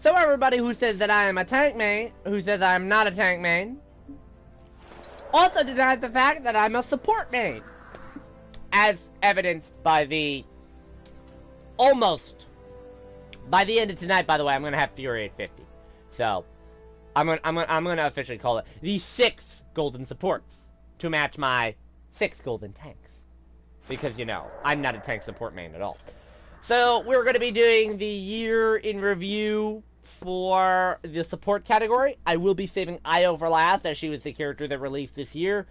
So everybody who says that I am a tank main, who says I am not a tank main, also denies the fact that I'm a support main. As evidenced by the almost, by the end of tonight, by the way, I'm gonna have Fury at 50. So I'm gonna officially call it the 6 golden supports to match my 6 golden tanks. Because, you know, I'm not a tank support main at all. So we're gonna be doing the year in review for the support category. I will be saving Io for last, as she was the character that released this year.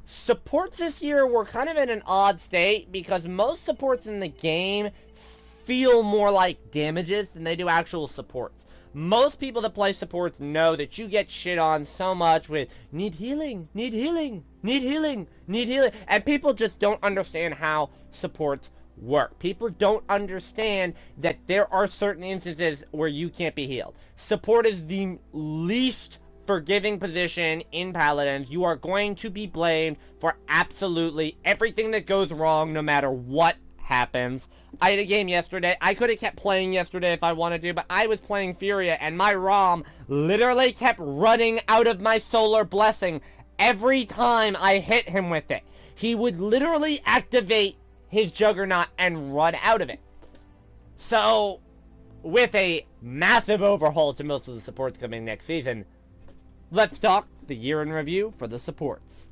Supports this year were kind of in an odd state, because most supports in the game feel more like damages than they do actual supports. Most people that play supports know that you get shit on so much with need healing, need healing, need healing, need healing, and people just don't understand how supports work. People don't understand that there are certain instances where you can't be healed. Support is the least forgiving position in Paladins. You are going to be blamed for absolutely everything that goes wrong, no matter what happens. I had a game yesterday. I could have kept playing yesterday if I wanted to, but I was playing Furia, and my ROM literally kept running out of my Solar Blessing every time I hit him with it. He would literally activate his Juggernaut and run out of it. So, with a massive overhaul to most of the supports coming next season, let's talk the year in review for the supports.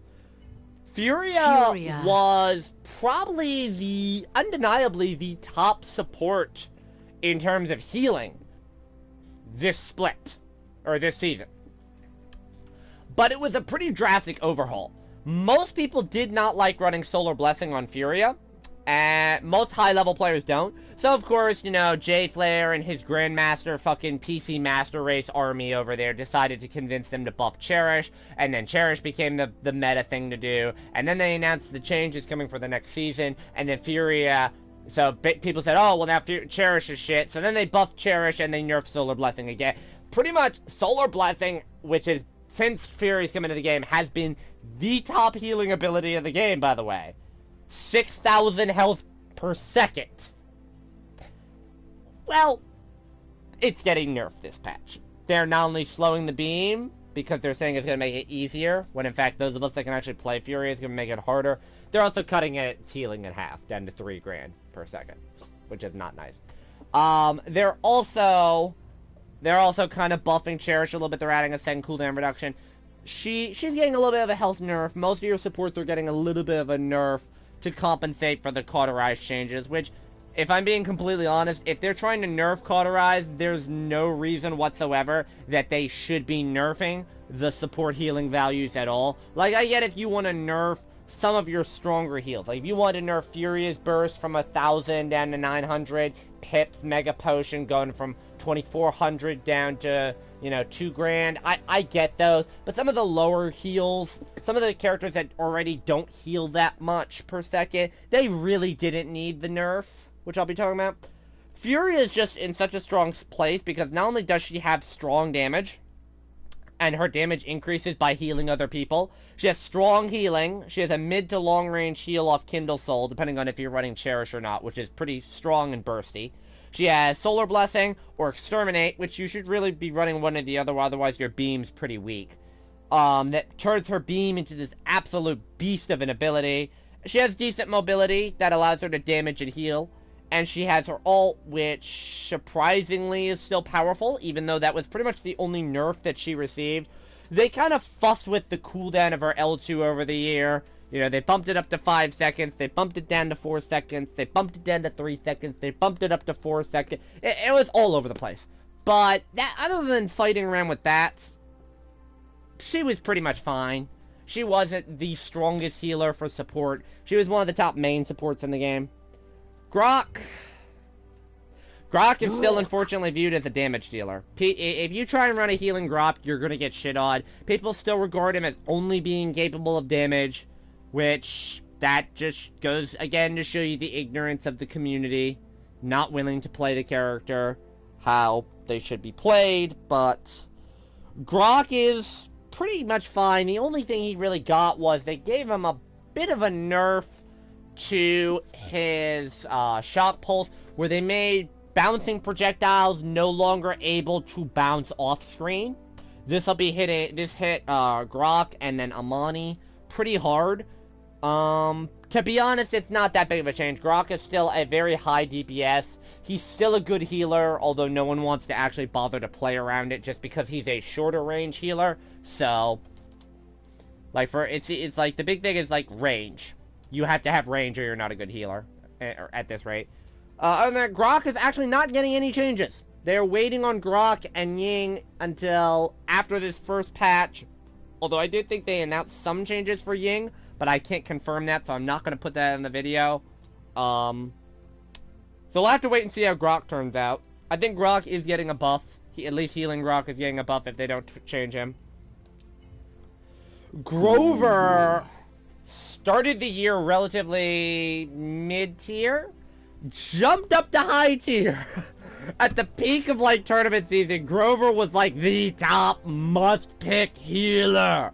Furia was probably undeniably the top support in terms of healing this split, or this season. But it was a pretty drastic overhaul. Most people did not like running Solar Blessing on Furia, and most high-level players don't. So, of course, you know, Jay Flair and his Grandmaster fucking PC Master Race army over there decided to convince them to buff Cherish, and then Cherish became the meta thing to do, and then they announced the changes coming for the next season, and then Furia, so people said, oh, well now Cherish is shit, so then they buffed Cherish and they nerfed Solar Blessing again. Pretty much, Solar Blessing, which is, since Fury's come into the game, has been the top healing ability of the game, by the way. 6,000 health per second. Well, it's getting nerfed this patch. They're not only slowing the beam, because they're saying it's going to make it easier, when in fact those of us that can actually play Fury is going to make it harder. They're also cutting its healing in half, down to 3 grand per second, which is not nice. They're also kind of buffing Cherish a little bit. They're adding a second cooldown reduction. She's getting a little bit of a health nerf. Most of your supports are getting a little bit of a nerf to compensate for the cauterized changes, which, if I'm being completely honest, if they're trying to nerf cauterize, there's no reason whatsoever that they should be nerfing the support healing values at all. Like, I get if you want to nerf some of your stronger heals. Like, if you want to nerf Furious Burst from 1,000 down to 900, Pip's Mega Potion going from 2,400 down to, you know, 2 grand. I get those, but some of the lower heals, some of the characters that already don't heal that much per second, they really didn't need the nerf, which I'll be talking about. Fury is just in such a strong place because not only does she have strong damage, and her damage increases by healing other people, she has strong healing, she has a mid to long range heal off Kindle Soul, depending on if you're running Cherish or not, which is pretty strong and bursty. She has Solar Blessing or Exterminate, which you should really be running one or the other, otherwise your beam's pretty weak. That turns her beam into this absolute beast of an ability. She has decent mobility that allows her to damage and heal. And she has her ult, which surprisingly is still powerful, even though that was pretty much the only nerf that she received. They kind of fussed with the cooldown of her L2 over the year. You know, they bumped it up to 5 seconds, they bumped it down to 4 seconds, they bumped it down to 3 seconds, they bumped it up to 4 seconds. It was all over the place. But, that, other than fighting around with that, she was pretty much fine. She wasn't the strongest healer for support. She was one of the top main supports in the game. Grok is still unfortunately viewed as a damage dealer. If you try and run a healing Grok, you're going to get shit on. People still regard him as only being capable of damage, which that just goes again to show you the ignorance of the community, not willing to play the character how they should be played. But Grok is pretty much fine. The only thing he really got was they gave him a bit of a nerf to his shock pulse, where they made bouncing projectiles no longer able to bounce off screen. This hit Grok and then Amani pretty hard. To be honest, it's not that big of a change. Grok is still a very high DPS. He's still a good healer, although no one wants to actually bother to play around it just because he's a shorter range healer. So, like, it's like, the big thing is, like, range. You have to have range or you're not a good healer at this rate. Other than that, Grok is actually not getting any changes. They're waiting on Grok and Ying until after this first patch. Although I did think they announced some changes for Ying, but I can't confirm that, so I'm not going to put that in the video. So we'll have to wait and see how Grok turns out. I think Grok is getting a buff. At least healing Grok is getting a buff if they don't change him. Grover started the year relatively mid-tier, jumped up to high tier. At the peak of, like, tournament season, Grover was, like, the top must-pick healer.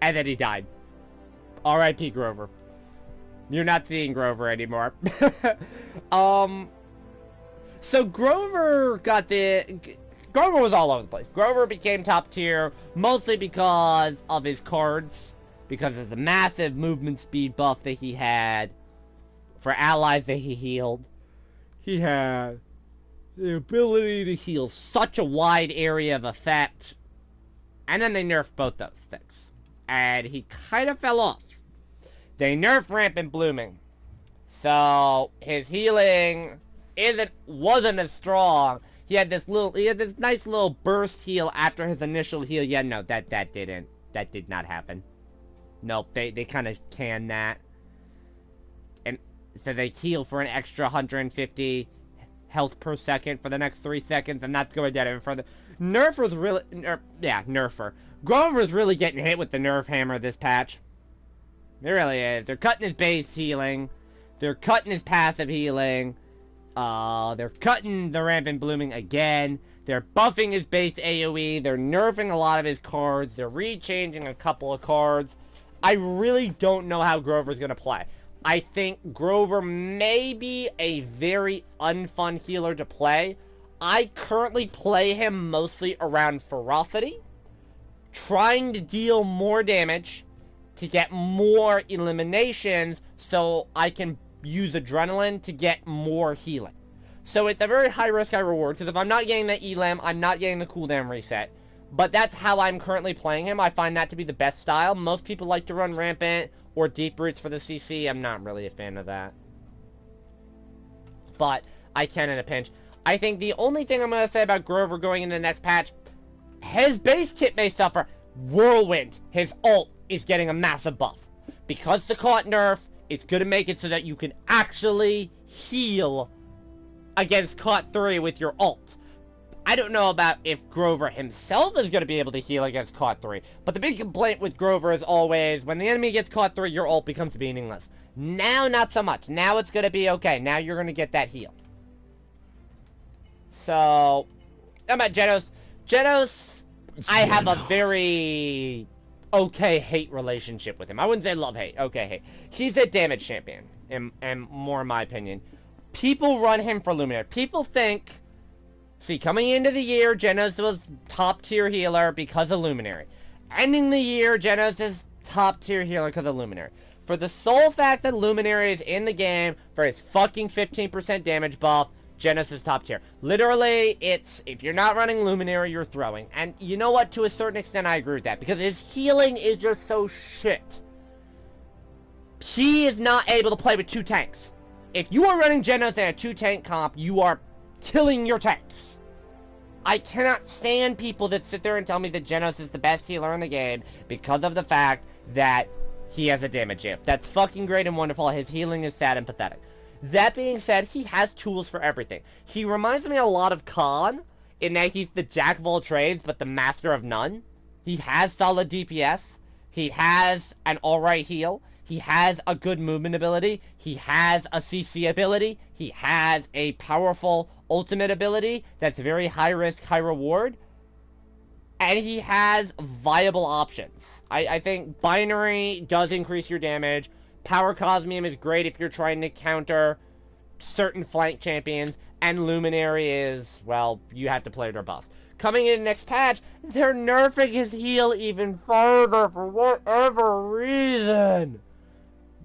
And then he died. R.I.P. Grover. You're not seeing Grover anymore. So Grover Grover was all over the place. Grover became top tier, mostly because of his cards. Because of the massive movement speed buff that he had for allies that he healed. He had the ability to heal such a wide area of effect. And then they nerfed both those things. And he kind of fell off. They nerfed Rampant Blooming. So his healing wasn't as strong. He had this nice little burst heal after his initial heal. Yeah, no, that did not happen. Nope, they kind of canned that. And so they heal for an extra 150 health per second for the next 3 seconds, and that's going down even further. Nerfer. Grover's really getting hit with the nerf hammer this patch. It really is. They're cutting his base healing. They're cutting his passive healing. They're cutting the Rampant Blooming again. They're buffing his base AoE. They're nerfing a lot of his cards. They're rechanging a couple of cards. I really don't know how Grover's going to play. I think Grover may be a very unfun healer to play. I currently play him mostly around Ferocity, trying to deal more damage to get more eliminations so I can use Adrenaline to get more healing. So it's a very high risk, high reward, because if I'm not getting the elim, I'm not getting the cooldown reset. But that's how I'm currently playing him. I find that to be the best style. Most people like to run Rampant or Deep Roots for the CC. I'm not really a fan of that. But I can in a pinch. I think the only thing I'm going to say about Grover going into the next patch, his base kit may suffer. Whirlwind, his ult, is getting a massive buff. Because the caught nerf, it's going to make it so that you can actually heal against caught 3 with your ult. I don't know about if Grover himself is going to be able to heal against caught 3, but the big complaint with Grover is always, when the enemy gets caught 3, your ult becomes meaningless. Now, not so much. Now it's going to be okay. Now you're going to get that heal. So, how about Genos? Genos, I have a very okay-hate relationship with him. I wouldn't say love-hate. Okay-hate. He's a damage champion, and more in my opinion. People run him for Luminary. People think... See, coming into the year, Genos was top-tier healer because of Luminary. Ending the year, Genos is top-tier healer because of Luminary. For the sole fact that Luminary is in the game for his fucking 15% damage buff, Genos is top-tier. Literally, it's, if you're not running Luminary, you're throwing. And you know what? To a certain extent, I agree with that. Because his healing is just so shit. He is not able to play with 2 tanks. If you are running Genos in a 2-tank comp, you are killing your tanks. I cannot stand people that sit there and tell me that Genos is the best healer in the game because of the fact that he has a damage amp. That's fucking great and wonderful. His healing is sad and pathetic. That being said, he has tools for everything. He reminds me a lot of Khan in that he's the jack of all trades but the master of none. He has solid DPS. He has an alright heal. He has a good movement ability. He has a CC ability. He has a powerful ultimate ability that's very high risk, high reward. And he has viable options. I think Binary does increase your damage. Power Cosmium is great if you're trying to counter certain flank champions. And Luminary is, well, you have to play it or bust. Coming in next patch, they're nerfing his heal even further for whatever reason.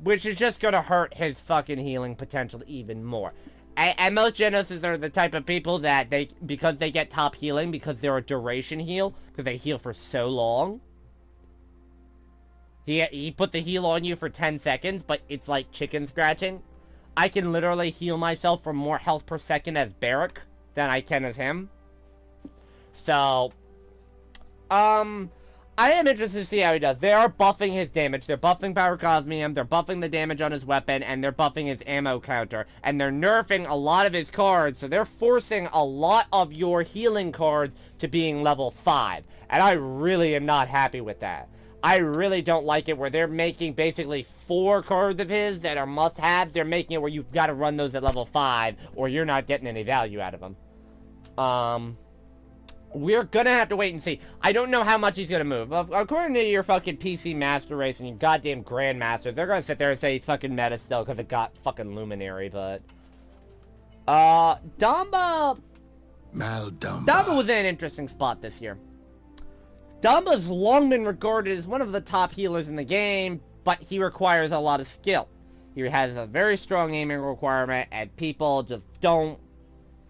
Which is just gonna hurt his fucking healing potential even more. And most Genoses are the type of people that because they get top healing, because they're a duration heal, because they heal for so long. He put the heal on you for 10 seconds, but it's like chicken scratching. I can literally heal myself for more health per second as Barrack than I can as him. So, I am interested to see how he does. They are buffing his damage. They're buffing Pyrocosmium, they're buffing the damage on his weapon, and they're buffing his ammo counter. And they're nerfing a lot of his cards, so they're forcing a lot of your healing cards to being level 5. And I really am not happy with that. I really don't like it where they're making basically 4 cards of his that are must-haves. They're making it where you've got to run those at level 5, or you're not getting any value out of them. We're gonna have to wait and see. I don't know how much he's gonna move. According to your fucking PC Master Race and your goddamn Grandmasters, they're gonna sit there and say he's fucking meta still because it got fucking Luminary, but... Damba was in an interesting spot this year. Damba's long been regarded as one of the top healers in the game, but he requires a lot of skill. He has a very strong aiming requirement, and people just don't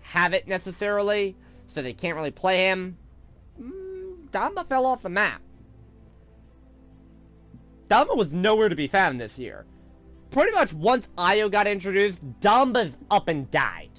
have it necessarily. So they can't really play him. Damba fell off the map. Damba was nowhere to be found this year. Pretty much once Io got introduced, Damba's up and died.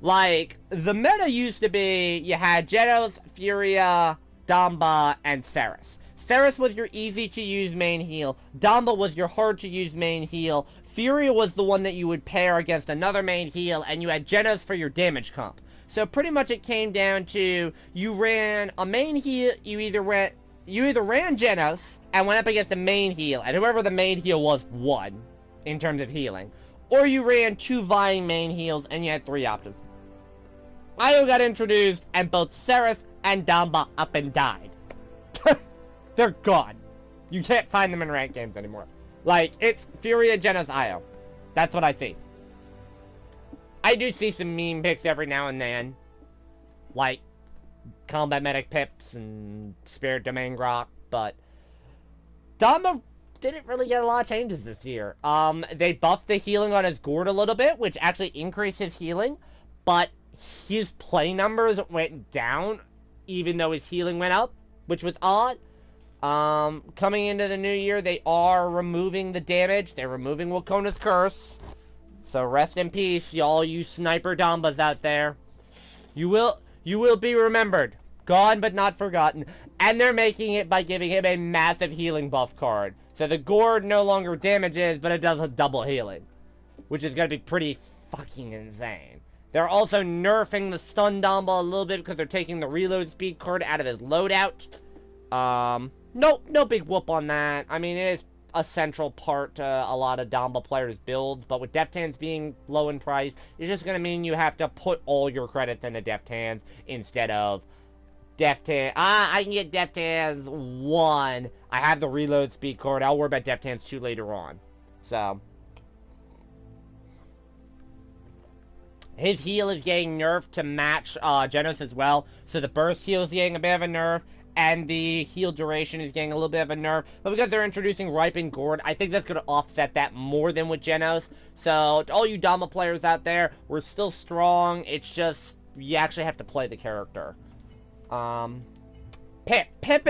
Like, the meta used to be, you had Genos, Furia, Damba, and Ceres. Ceres was your easy-to-use main heal. Damba was your hard-to-use main heal. Furia was the one that you would pair against another main heal, and you had Genos for your damage comp. So pretty much it came down to you ran a main heal, you either ran Genos and went up against a main heal, and whoever the main heal was won in terms of healing. Or you ran 2 vying main heals and you had 3 options. Io got introduced and both Ceres and Damba up and died. They're gone. You can't find them in ranked games anymore. Like, it's Furia, Genos, Io. That's what I see. I do see some meme pics every now and then, like Combat Medic Pips and Spirit Domain Grok, but Damba didn't really get a lot of changes this year. They buffed the healing on his gourd a little bit, which actually increased his healing, but his play numbers went down, even though his healing went up, which was odd. Coming into the new year, they are removing the damage. They're removing Wakona's Curse. So rest in peace, y'all you sniper Dambas out there. You will be remembered. Gone but not forgotten. And they're making it by giving him a massive healing buff card. So the gourd no longer damages, but it does a double healing. Which is going to be pretty fucking insane. They're also nerfing the stun Damba a little bit because they're taking the reload speed card out of his loadout. No big whoop on that. I mean, it is a central part to a lot of Damba players' builds, but with Deft Hands being low in price, it's just going to mean you have to put all your credits into Deft Hands instead of Deft Hands. I can get Deft Hands 1. I have the reload speed card. I'll worry about Deft Hands 2 later on. So, his heal is getting nerfed to match Genos as well, so the burst heal is getting a bit of a nerf. And the heal duration is getting a little bit of a nerf. But because they're introducing Ripen Gourd, I think that's going to offset that more than with Genos. So, to all you Damba players out there, we're still strong. It's just, you actually have to play the character. Pip. Pip.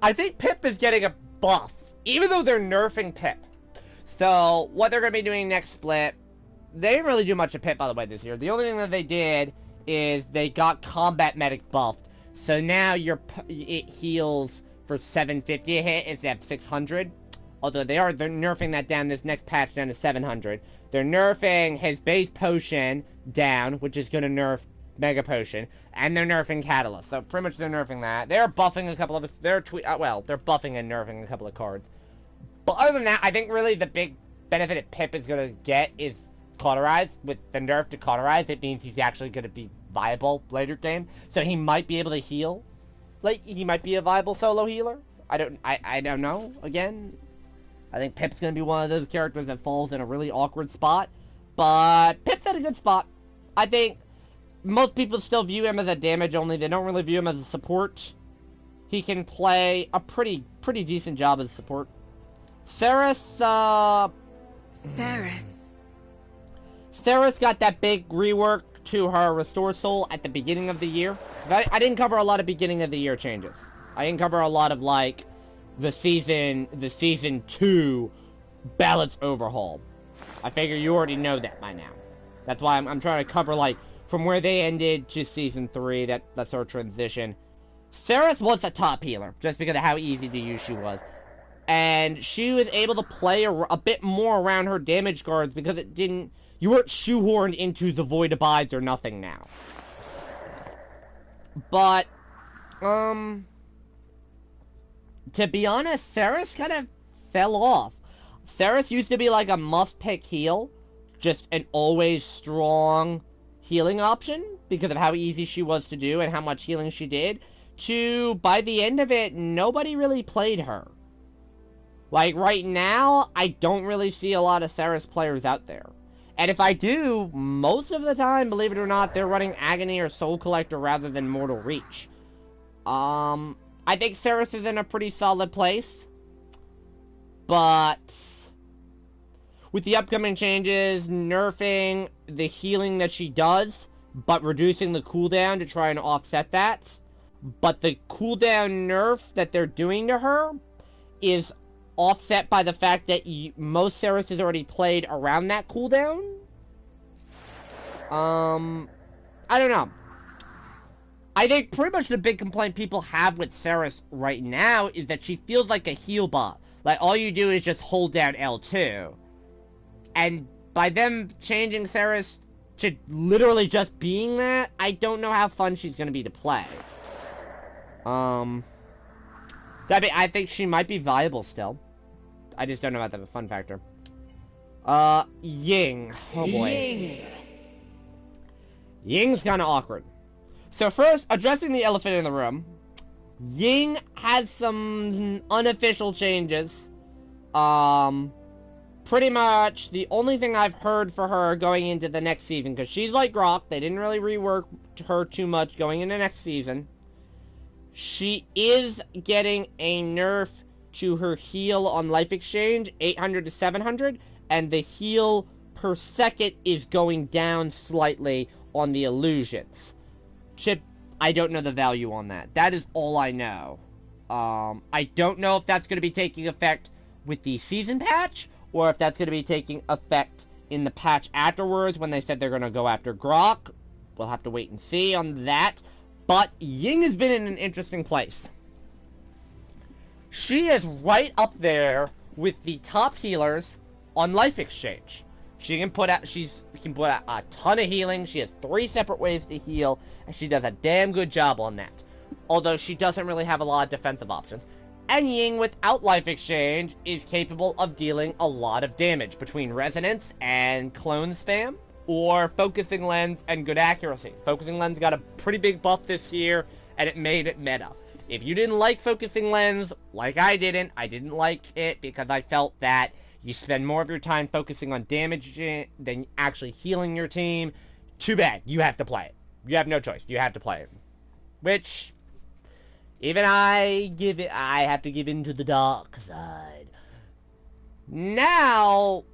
I think Pip is getting a buff, even though they're nerfing Pip. So, what they're going to be doing next split, they didn't really do much of Pip, by the way, this year. The only thing that they did is they got Combat Medic buffed. So now it heals for 750 a hit instead of 600. Although they're nerfing that down this next patch down to 700. They're nerfing his base potion down, which is going to nerf Mega Potion, and they're nerfing Catalyst. So pretty much they're nerfing that. They're buffing a couple of they're buffing and nerfing a couple of cards. But other than that, I think really the big benefit that Pip is going to get is Cauterize. With the nerf to Cauterize, it means he's actually going to be viable later game, so he might be able to heal. Like, he might be a viable solo healer. I don't know. Again, I think Pip's gonna be one of those characters that falls in a really awkward spot, But Pip's at a good spot. I think most people still view him as a damage only. They don't really view him as a support. He can play a pretty decent job as a support. Ceres got that big rework to her Restore Soul at the beginning of the year. I didn't cover a lot of beginning of the year changes. I didn't cover a lot of, like, the season 2 balance overhaul. I figure you already know that by now. That's why I'm trying to cover, like, from where they ended to season 3, that's our transition. Ceres was a top healer, just because of how easy to use she was. And she was able to play a bit more around her damage cards because it didn't... You weren't shoehorned into the Void Abides or nothing now. But, to be honest, Ceres kind of fell off. Ceres used to be like a must-pick heal, just an always strong healing option because of how easy she was to do and how much healing she did, to, by the end of it, nobody really played her. Like, right now, I don't really see a lot of Ceres players out there. And if I do, most of the time, believe it or not, they're running Agony or Soul Collector rather than Mortal Reach. I think Ceres is in a pretty solid place. But with the upcoming changes, nerfing the healing that she does, but reducing the cooldown to try and offset that. But the cooldown nerf that they're doing to her is offset by the fact that most Ceres has already played around that cooldown. I don't know. I think pretty much the big complaint people have with Ceres right now is that she feels like a heal bot. Like, all you do is just hold down L2. And by them changing Ceres to literally just being that, I don't know how fun she's going to be to play. I think she might be viable still. I just don't know about the fun factor. Ying. Oh boy. Ying's kind of awkward. So first, addressing the elephant in the room. Ying has some unofficial changes. Pretty much the only thing I've heard for her going into the next season, because she's like Grok, they didn't really rework her too much going into next season. She is getting a nerf to her heal on Life Exchange, 800 to 700, and the heal per second is going down slightly on the illusions. Chip, I don't know the value on that. That is all I know. I don't know if that's going to be taking effect with the season patch, or if that's going to be taking effect in the patch afterwards when they said they're going to go after Grok. We'll have to wait and see on that. But Ying has been in an interesting place. She is right up there with the top healers on Life Exchange. She can put out a ton of healing. She has 3 separate ways to heal, and she does a damn good job on that. Although she doesn't really have a lot of defensive options. And Ying, without Life Exchange, is capable of dealing a lot of damage between Resonance and Clone Spam, or Focusing Lens and good accuracy. Focusing Lens got a pretty big buff this year, and it made it meta. If you didn't like Focusing Lens, like I didn't like it because I felt that you spend more of your time focusing on damage than actually healing your team. Too bad. You have to play it. You have no choice. You have to play it. Which, even I have to give in to the dark side. Now,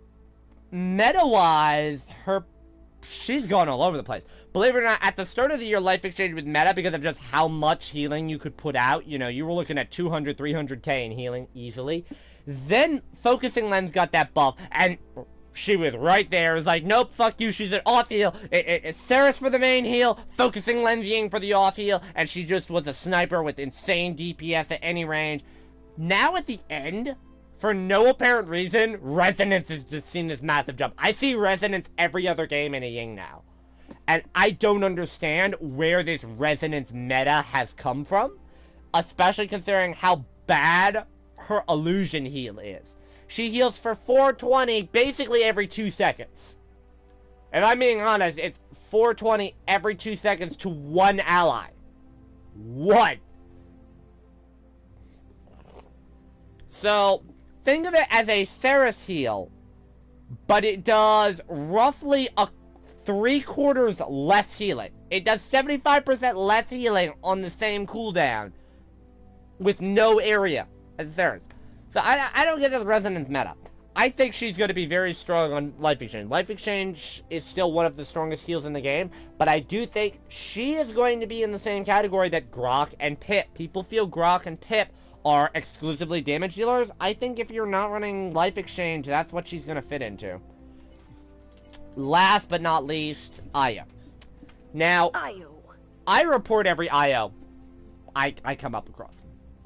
meta-wise, she's gone all over the place. Believe it or not, at the start of the year, Life Exchange was meta because of just how much healing you could put out. You know, you were looking at 200, 300k in healing easily. Then Focusing Lens got that buff, and she was right there. It was like, nope, fuck you, she's an off heal. It's Ceres for the main heal, Focusing Lens Ying for the off heal, and she just was a sniper with insane DPS at any range. Now at the end, for no apparent reason, Resonance has just seen this massive jump. I see Resonance every other game in a Ying now. And I don't understand where this Resonance meta has come from, especially considering how bad her illusion heal is. She heals for 420 basically every 2 seconds. If I'm being honest, it's 420 every 2 seconds to one ally. One. So, think of it as a Ceres heal but it does roughly a 3/4 less healing. It does 75% less healing on the same cooldown with no area as Sarah's. So I don't get this resonance meta. I think she's going to be very strong on Life Exchange. Life Exchange is still one of the strongest heals in the game, but I do think she is going to be in the same category that Grok and Pip. People feel Grok and Pip are exclusively damage dealers. I think if you're not running Life Exchange, that's what she's going to fit into. Last but not least, Io. Now, I report every Io I come up across.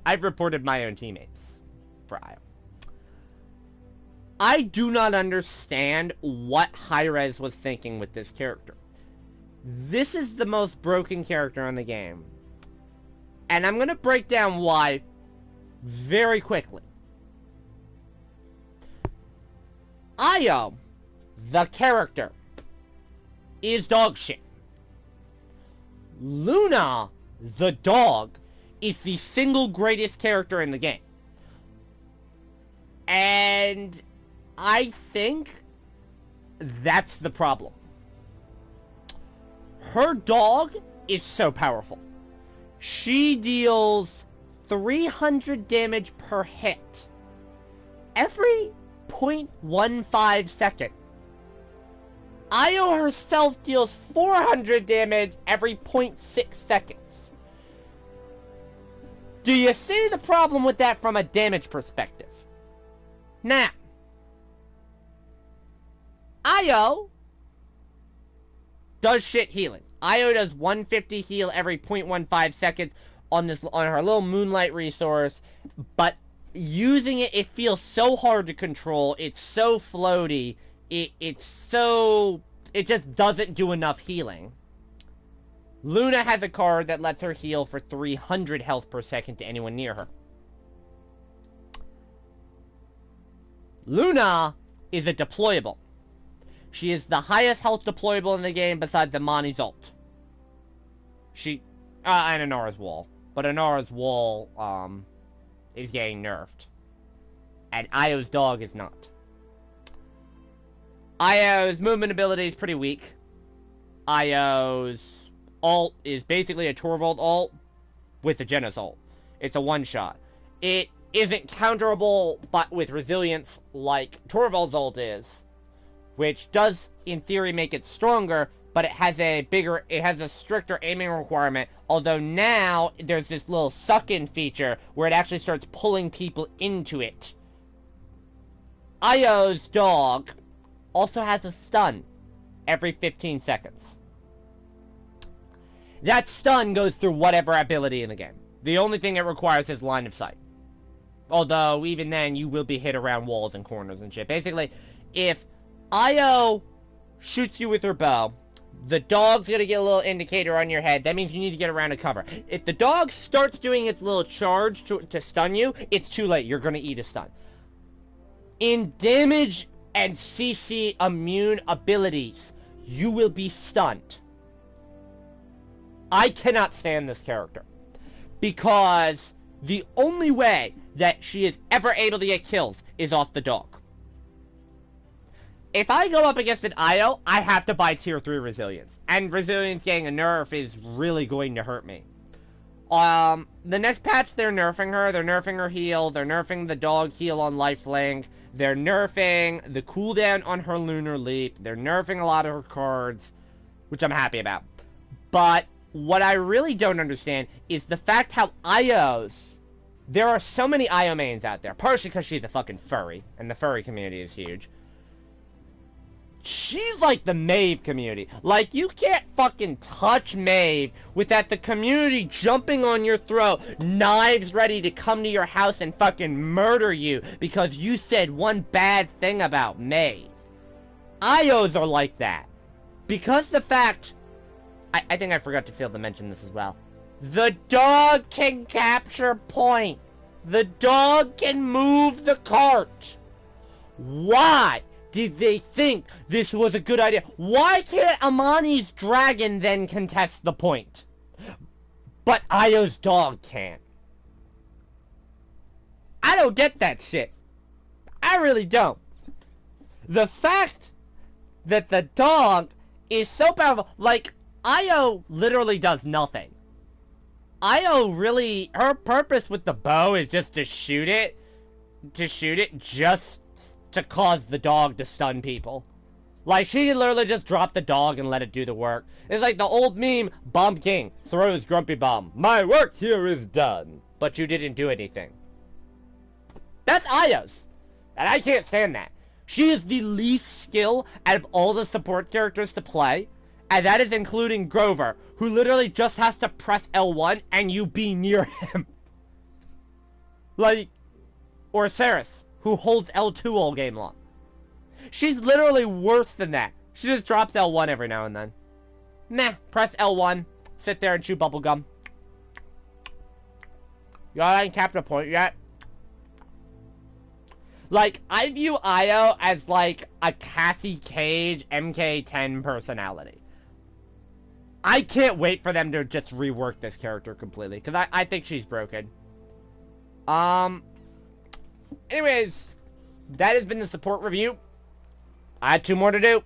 I've reported my own teammates for Io. I do not understand what Hi-Rez was thinking with this character. This is the most broken character in the game. And I'm going to break down why very quickly. Io, the character, is dog shit. Luna, the dog, is the single greatest character in the game. And I think that's the problem. Her dog is so powerful. She deals 300 damage per hit every 0.15 second. Io herself deals 400 damage every 0.6 seconds. Do you see the problem with that from a damage perspective? Now, Io does shit healing. Io does 150 heal every 0.15 seconds on her little moonlight resource, but using it feels so hard to control. It's so floaty. It just doesn't do enough healing. Luna has a card that lets her heal for 300 health per second to anyone near her. Luna is a deployable. She is the highest health deployable in the game besides Amani's ult. And Inara's wall. But Inara's wall, is getting nerfed. And Io's dog is not. Io's movement ability is pretty weak. Io's ult is basically a Torvald ult with a Genos ult. It's a one-shot. It isn't counterable, but with resilience like Torvald's ult is, which does, in theory, make it stronger, but it has a stricter aiming requirement, although now there's this little suck-in feature where it actually starts pulling people into it. Io's dog also has a stun every 15 seconds. That stun goes through whatever ability in the game. The only thing it requires is line of sight. Although, even then, you will be hit around walls and corners and shit. Basically, if Io shoots you with her bow, the dog's gonna get a little indicator on your head. That means you need to get around to cover. If the dog starts doing its little charge to stun you, it's too late. You're gonna eat a stun. In damage and CC immune abilities, you will be stunned. I cannot stand this character. Because the only way that she is ever able to get kills is off the dog. If I go up against an Io, I have to buy tier 3 resilience. And resilience getting a nerf is really going to hurt me. The next patch, they're nerfing her. They're nerfing her heal. They're nerfing the dog heal on lifelink. They're nerfing the cooldown on her lunar leap. They're nerfing a lot of her cards, which I'm happy about. But what I really don't understand is the fact how Ios... There are so many Io mains out there. Partially because she's a fucking furry, and the furry community is huge. She's like the Maeve community. Like, you can't fucking touch Maeve without the community jumping on your throat, knives ready to come to your house and fucking murder you because you said one bad thing about Maeve. Ios are like that. Because the fact... I think I forgot to fail to mention this as well. The dog can capture point. The dog can move the cart. Why did they think this was a good idea? Why can't Amani's dragon then contest the point? But Io's dog can. I don't get that shit. I really don't. The fact that the dog is so powerful, like, Io literally does nothing. Io really, her purpose with the bow is just to shoot it just to cause the dog to stun people. Like, she literally just dropped the dog and let it do the work. It's like the old meme, Bomb King throws Grumpy Bomb. My work here is done. But you didn't do anything. That's Io's. And I can't stand that. She is the least skill out of all the support characters to play. And that is including Grover, who literally just has to press L1 and you be near him. Like, or Saris, who holds L2 all game long. She's literally worse than that. She just drops L1 every now and then. Nah, press L1, sit there and chew bubblegum. You haven't capped a point yet? Like, I view Io as like a Cassie Cage MK10 personality. I can't wait for them to just rework this character completely, because I think she's broken. Anyways, that has been the support review. I had 2 more to do.